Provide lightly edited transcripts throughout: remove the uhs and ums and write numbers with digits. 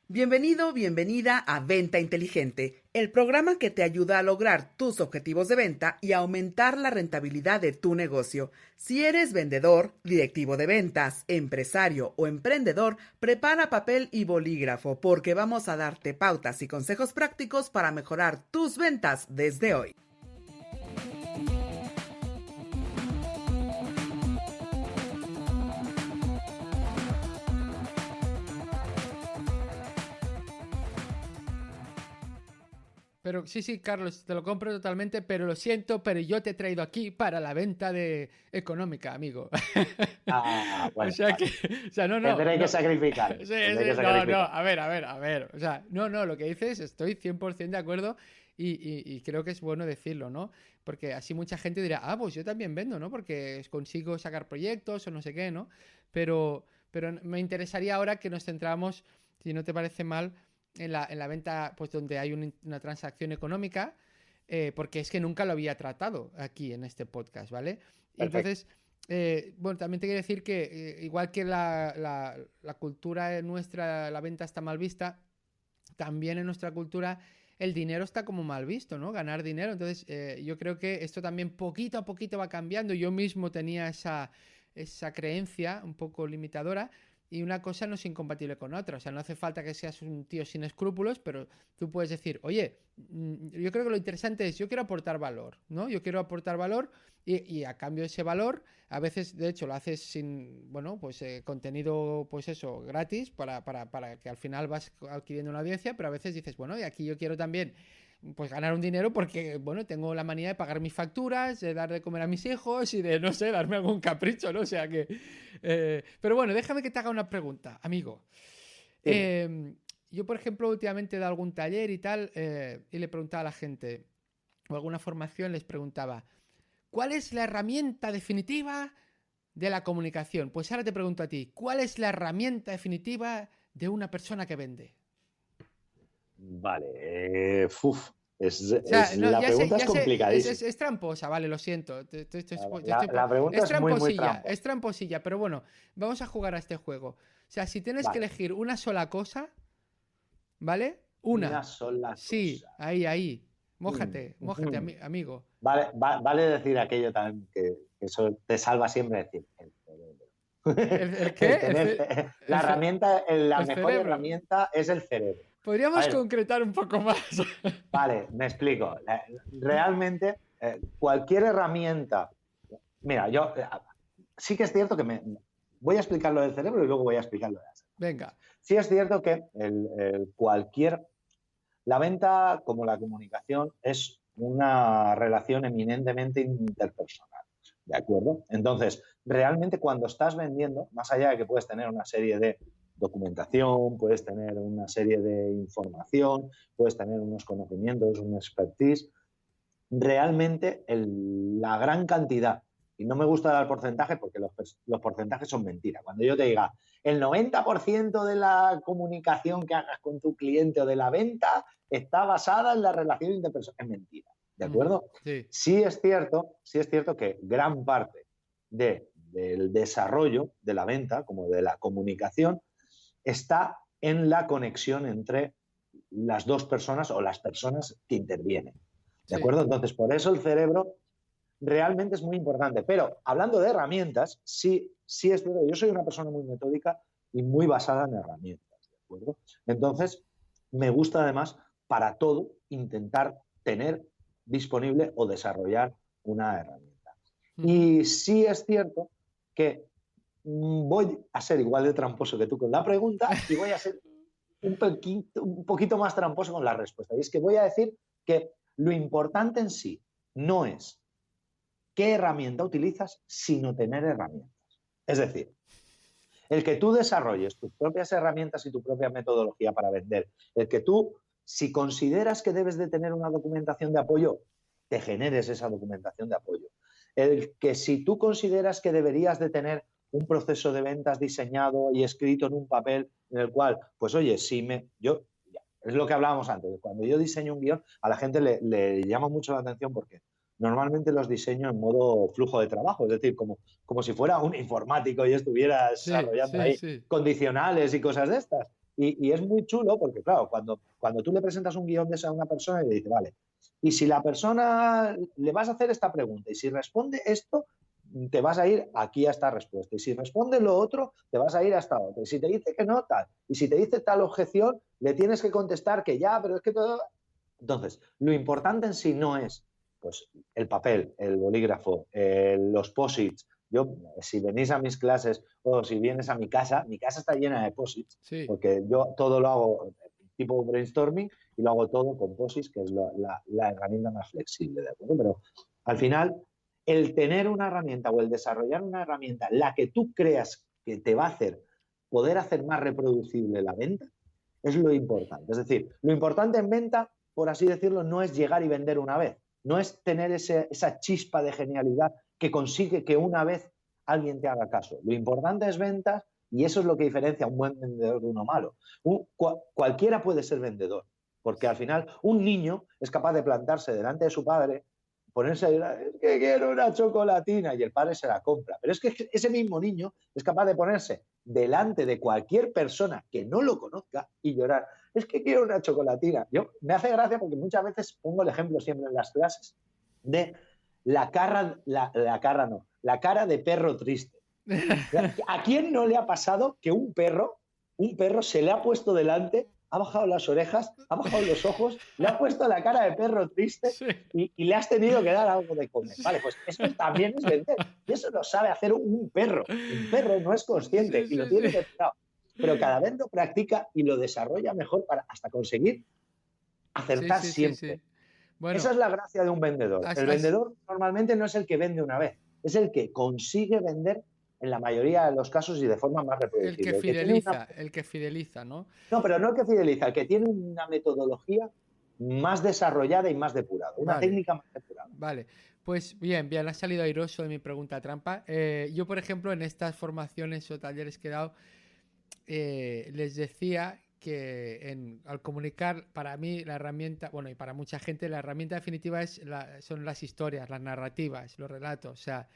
Bienvenido, bienvenida a Venta Inteligente, el programa que te ayuda a lograr tus objetivos de venta y aumentar la rentabilidad de tu negocio. Si eres vendedor, directivo de ventas, empresario o emprendedor, prepara papel y bolígrafo porque vamos a darte pautas y consejos prácticos para mejorar tus ventas desde hoy. Pero sí, Carlos, te lo compro totalmente, pero lo siento, pero yo te he traído aquí para la venta económica, amigo. Ah, O bueno, sea vale. que, o sea, Tendré que no. sacrificarme. Sí, Tendré que no, sacrificar. a ver. O sea, no, lo que dices, estoy 100% de acuerdo y creo que es bueno decirlo, ¿no? Porque así mucha gente dirá, ah, pues yo también vendo, ¿no? Porque consigo sacar proyectos o no sé qué, ¿no? Pero me interesaría ahora que nos centramos, si no te parece mal, en la venta, pues donde hay una transacción económica, porque es que nunca lo había tratado aquí en este podcast, ¿vale? Y Perfecto. entonces, bueno, también te quiero decir que igual que la cultura nuestra, la venta está mal vista, también en nuestra cultura el dinero está como mal visto, ¿no? Ganar dinero. Entonces, yo creo que esto también poquito a poquito va cambiando. Yo mismo tenía esa creencia un poco limitadora y una cosa no es incompatible con otra. O sea, no hace falta que seas un tío sin escrúpulos, pero tú puedes decir, oye, yo creo que lo interesante es, yo quiero aportar valor, ¿no? Yo quiero aportar valor y a cambio de ese valor, a veces, de hecho, lo haces sin, bueno, pues contenido, pues eso, gratis, para que al final vas adquiriendo una audiencia, pero a veces dices, bueno, y aquí yo quiero también pues ganar un dinero porque, bueno, tengo la manía de pagar mis facturas, de dar de comer a mis hijos y de, no sé, darme algún capricho, ¿no? O sea que... pero bueno, déjame que te haga una pregunta, amigo. Dime. Yo, por ejemplo, últimamente he dado algún taller y tal, y le preguntaba a la gente, o alguna formación les preguntaba, ¿cuál es la herramienta definitiva de la comunicación? Pues ahora te pregunto a ti, ¿cuál es la herramienta definitiva de una persona que vende? Vale. O sea, no, La pregunta es ya sé, complicadísima. es tramposa, vale, lo siento. La pregunta Es es muy, muy tramposilla, trampa. es tramposilla, pero bueno, vamos a jugar a este juego. O sea, si tienes que Vale. elegir una sola cosa, ¿vale? Una. Una sola Sí, cosa. ahí. Mójate, Ujú. amigo. Vale decir aquello también que eso te salva siempre decir el cerebro. ¿El qué? El tener la El, ce- herramienta, la el mejor cerebro. herramienta es el cerebro. A Podríamos ver, concretar un poco más. vale, me explico. Realmente, cualquier herramienta. Mira, yo sí que es cierto que voy a explicar lo del cerebro y luego voy a explicar lo de las herramientas. Venga. Sí es cierto que la venta, como la comunicación, es una relación eminentemente interpersonal. ¿De acuerdo? Entonces, realmente cuando estás vendiendo, más allá de que puedes tener una serie de documentación, puedes tener una serie de información, puedes tener unos conocimientos, un expertise, realmente la gran cantidad, y no me gusta dar porcentaje porque los porcentajes son mentiras. Cuando yo te diga el 90% de la comunicación que hagas con tu cliente o de la venta está basada en la relación interpersonal, es mentira. ¿De acuerdo? Sí, Sí es cierto que gran parte del desarrollo de la venta, como de la comunicación, está en la conexión entre las dos personas o las personas que intervienen. ¿De sí. acuerdo? Entonces, por eso el cerebro realmente es muy importante. Pero hablando de herramientas, sí es cierto, yo soy una persona muy metódica y muy basada en herramientas. ¿De acuerdo? Entonces, me gusta además para todo intentar tener disponible o desarrollar una herramienta. Ujú. Y sí es cierto que voy a ser igual de tramposo que tú con la pregunta y voy a ser un poquito más tramposo con la respuesta. Y es que voy a decir que lo importante en sí no es qué herramienta utilizas, sino tener herramientas. Es decir, el que tú desarrolles tus propias herramientas y tu propia metodología para vender, el que tú, si consideras que debes de tener una documentación de apoyo, te generes esa documentación de apoyo. El que si tú consideras que deberías de tener un proceso de ventas diseñado y escrito en un papel en el cual, pues oye, es lo que hablábamos antes, cuando yo diseño un guión, a la gente le llama mucho la atención porque normalmente los diseño en modo flujo de trabajo, es decir, como si fuera un informático y estuviera Sí, desarrollando sí, ahí sí. condicionales y cosas de estas. Y es muy chulo porque, claro, cuando tú le presentas un guión de esa a una persona y le dices, vale, y si la persona le vas a hacer esta pregunta y si responde esto, te vas a ir aquí a esta respuesta. Y si responde lo otro, te vas a ir a esta otra. Y si te dice que no, tal. Y si te dice tal objeción, le tienes que contestar que ya, pero es que todo... Entonces, lo importante en sí no es pues, el papel, el bolígrafo, los posits. Yo, si venís a mis clases o si vienes a mi casa está llena de posits, Sí. porque yo todo lo hago tipo brainstorming y lo hago todo con posits, que es la herramienta más flexible, ¿de acuerdo? Pero al final, el tener una herramienta o el desarrollar una herramienta, la que tú creas que te va a hacer poder hacer más reproducible la venta, es lo importante. Es decir, lo importante en venta, por así decirlo, no es llegar y vender una vez, no es tener esa chispa de genialidad que consigue que una vez alguien te haga caso. Lo importante es ventas y eso es lo que diferencia a un buen vendedor de uno malo. Cualquiera puede ser vendedor, porque al final un niño es capaz de plantarse delante de su padre, ponerse ahí, es que quiero una chocolatina y el padre se la compra. Pero es que ese mismo niño es capaz de ponerse delante de cualquier persona que no lo conozca y llorar. Es que quiero una chocolatina. Me hace gracia porque muchas veces pongo el ejemplo siempre en las clases de la cara de perro triste. ¿A quién no le ha pasado que un perro se le ha puesto delante, ha bajado las orejas, ha bajado los ojos, le ha puesto la cara de perro triste Sí. y le has tenido que dar algo de comer? Vale, pues eso también es vender. Y eso lo sabe hacer un perro. Un perro no es consciente y lo tiene depurado. Pero cada vez lo practica y lo desarrolla mejor para hasta conseguir acertar siempre. Bueno, esa es la gracia de un vendedor. El vendedor normalmente no es el que vende una vez, es el que consigue vender en la mayoría de los casos y de forma más reproducible. El que fideliza, ¿no? No, pero no el que fideliza, el que tiene una metodología más desarrollada y más depurada, una técnica más depurada. Vale, pues bien, ha salido airoso de mi pregunta trampa. Yo, por ejemplo, en estas formaciones o talleres que he dado, les decía que al comunicar, para mí la herramienta, bueno, y para mucha gente, la herramienta definitiva son las historias, las narrativas, los relatos, o sea,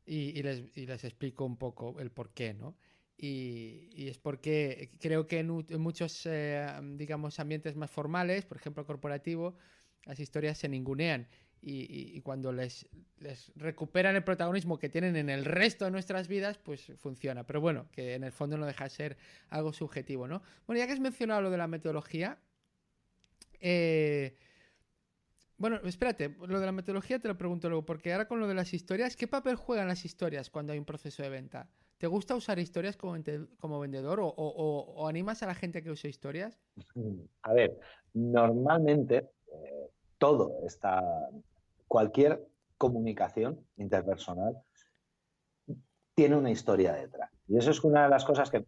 y les explico un poco el por qué, ¿no? Y es porque creo que en muchos, digamos, ambientes más formales, por ejemplo, corporativo, las historias se ningunean. Y cuando les recuperan el protagonismo que tienen en el resto de nuestras vidas, pues funciona. Pero bueno, que en el fondo no deja de ser algo subjetivo, ¿no? Bueno, ya que has mencionado lo de la metodología, bueno, espérate, lo de la metodología te lo pregunto luego, porque ahora con lo de las historias, ¿qué papel juegan las historias cuando hay un proceso de venta? ¿Te gusta usar historias como vendedor o animas a la gente a que use historias? A ver, normalmente cualquier comunicación interpersonal tiene una historia detrás. Y eso es una de las cosas que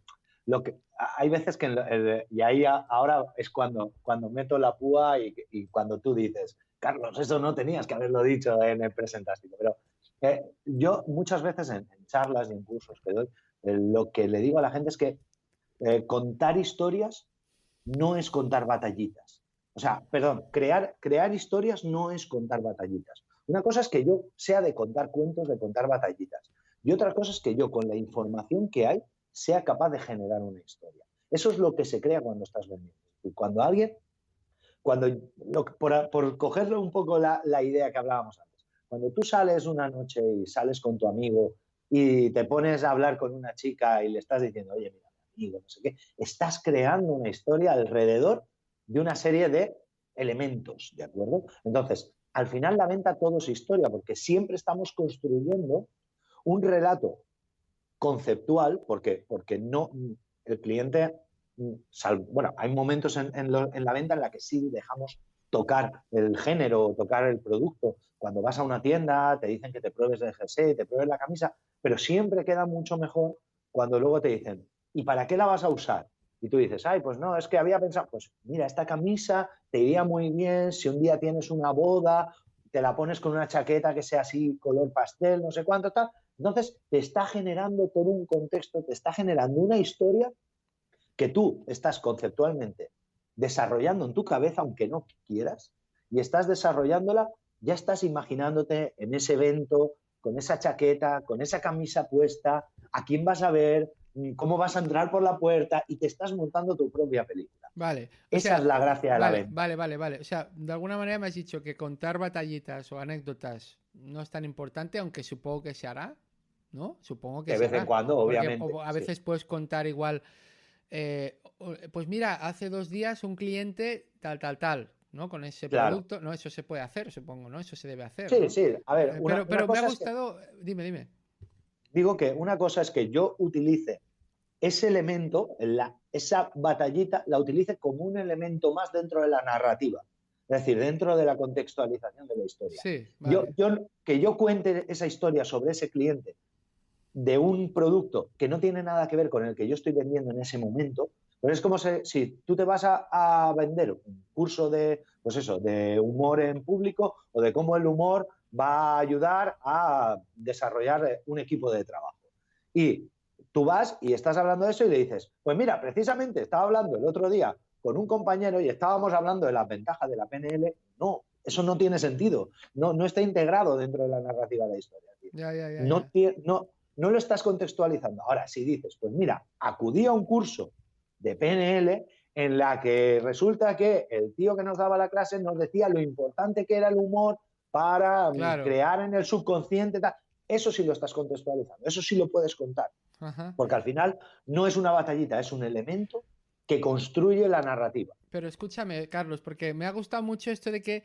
hay veces que, y ahí ahora es cuando meto la púa y cuando tú dices, Carlos, eso no tenías que haberlo dicho en el presentástico. Pero yo muchas veces en charlas y en cursos que doy, lo que le digo a la gente es que contar historias no es contar batallitas. O sea, perdón, crear historias no es contar batallitas. Una cosa es que yo sea de contar cuentos, de contar batallitas. Y otra cosa es que yo, con la información que hay, sea capaz de generar una historia. Eso es lo que se crea cuando estás vendiendo. Y por cogerle un poco la idea que hablábamos antes, cuando tú sales una noche y sales con tu amigo y te pones a hablar con una chica y le estás diciendo, oye, mira, amigo, no sé qué, estás creando una historia alrededor de una serie de elementos, ¿de acuerdo? Entonces, al final la venta todo es historia, porque siempre estamos construyendo un relato conceptual, porque no, el cliente, bueno, hay momentos en la venta en la que sí dejamos tocar el género, tocar el producto. Cuando vas a una tienda, te dicen que te pruebes el jersey, te pruebes la camisa, pero siempre queda mucho mejor cuando luego te dicen, ¿y para qué la vas a usar? Y tú dices, ay, pues no, es que había pensado, pues mira, esta camisa te iría muy bien si un día tienes una boda, te la pones con una chaqueta que sea así, color pastel, no sé cuánto, tal. Entonces, te está generando todo un contexto, te está generando una historia que tú estás conceptualmente desarrollando en tu cabeza, aunque no quieras, y estás desarrollándola, ya estás imaginándote en ese evento, con esa chaqueta, con esa camisa puesta, a quién vas a ver, cómo vas a entrar por la puerta y te estás montando tu propia película. Vale. Esa es la gracia de la venta. Vale. O sea, de alguna manera me has dicho que contar batallitas o anécdotas no es tan importante, aunque supongo que se hará, ¿no? Supongo que De se vez en hará. cuando, Porque obviamente. a veces puedes contar igual, pues mira, hace 2 días un cliente tal, ¿no? Con ese Claro. producto, ¿no? Eso se puede hacer, supongo, ¿no? Eso se debe hacer, Sí, ¿no? sí. A ver, una Pero me ha cosa es gustado, dime. digo que una cosa es que yo utilice ese elemento, esa batallita, la utilice como un elemento más dentro de la narrativa. Es decir, dentro de la contextualización de la historia. Sí, vale. Que yo cuente esa historia sobre ese cliente de un producto que no tiene nada que ver con el que yo estoy vendiendo en ese momento, pues es como si tú te vas a vender un curso de, pues eso, de humor en público o de cómo el humor va a ayudar a desarrollar un equipo de trabajo. Y tú vas y estás hablando de eso y le dices, pues mira, precisamente estaba hablando el otro día con un compañero y estábamos hablando de las ventajas de la PNL. No, eso no tiene sentido. No está integrado dentro de la narrativa de la historia. No lo estás contextualizando. Ahora, si dices, pues mira, acudí a un curso de PNL en la que resulta que el tío que nos daba la clase nos decía lo importante que era el humor para crear en el subconsciente, tal. Eso sí lo estás contextualizando, eso sí lo puedes contar. Ajá. Porque al final no es una batallita, es un elemento que construye la narrativa. Pero escúchame, Carlos, porque me ha gustado mucho esto de que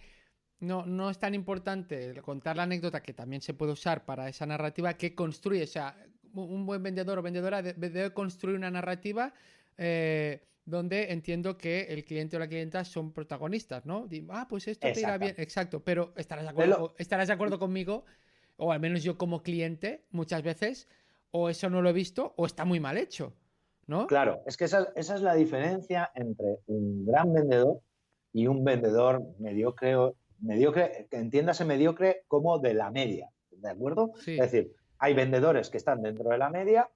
no es tan importante contar la anécdota, que también se puede usar para esa narrativa, que construye. O sea, un buen vendedor o vendedora debe construir una narrativa donde entiendo que el cliente o la clienta son protagonistas, ¿no? Pues esto te irá bien. Exacto, pero estarás de acuerdo conmigo, o al menos yo como cliente, muchas veces, o eso no lo he visto, o está muy mal hecho, ¿no? Claro, es que esa es la diferencia entre un gran vendedor y un vendedor mediocre, que entiéndase mediocre como de la media, ¿de acuerdo? Sí. Es decir, hay vendedores que están dentro de la media,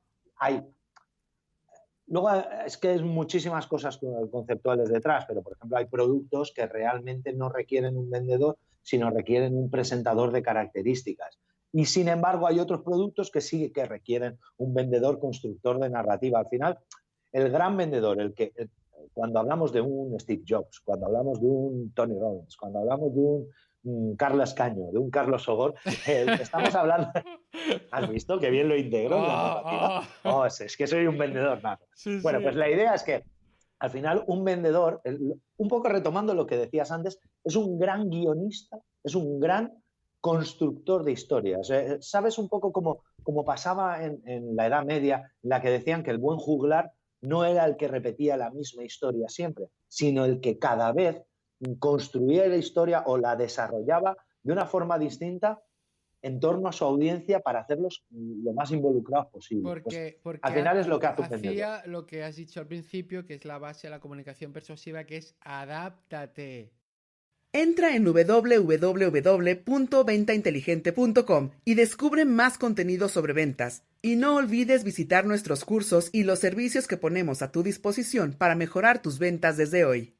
luego es que hay muchísimas cosas conceptuales detrás, pero por ejemplo hay productos que realmente no requieren un vendedor, sino requieren un presentador de características. Y sin embargo hay otros productos que sí que requieren un vendedor constructor de narrativa. Al final, el gran vendedor, cuando hablamos de un Steve Jobs, cuando hablamos de un Tony Robbins, cuando hablamos de un Carlos Caño, de un Carlos Sogor, estamos hablando... ¿Has visto qué bien lo integro en la narrativa? Es que soy un vendedor nato. Sí, bueno, sí. Pues la idea es que al final un vendedor, un poco retomando lo que decías antes, es un gran guionista, es un gran constructor de historias. ¿Sabes un poco como pasaba en la Edad Media, en la que decían que el buen juglar no era el que repetía la misma historia siempre, sino el que cada vez construía la historia o la desarrollaba de una forma distinta en torno a su audiencia para hacerlos lo más involucrados posible? Porque al final es lo que hace un hacía vendedor. lo que has dicho al principio, que es la base de la comunicación persuasiva, que es adáptate. Entra en www.ventainteligente.com y descubre más contenido sobre ventas. Y no olvides visitar nuestros cursos y los servicios que ponemos a tu disposición para mejorar tus ventas desde hoy.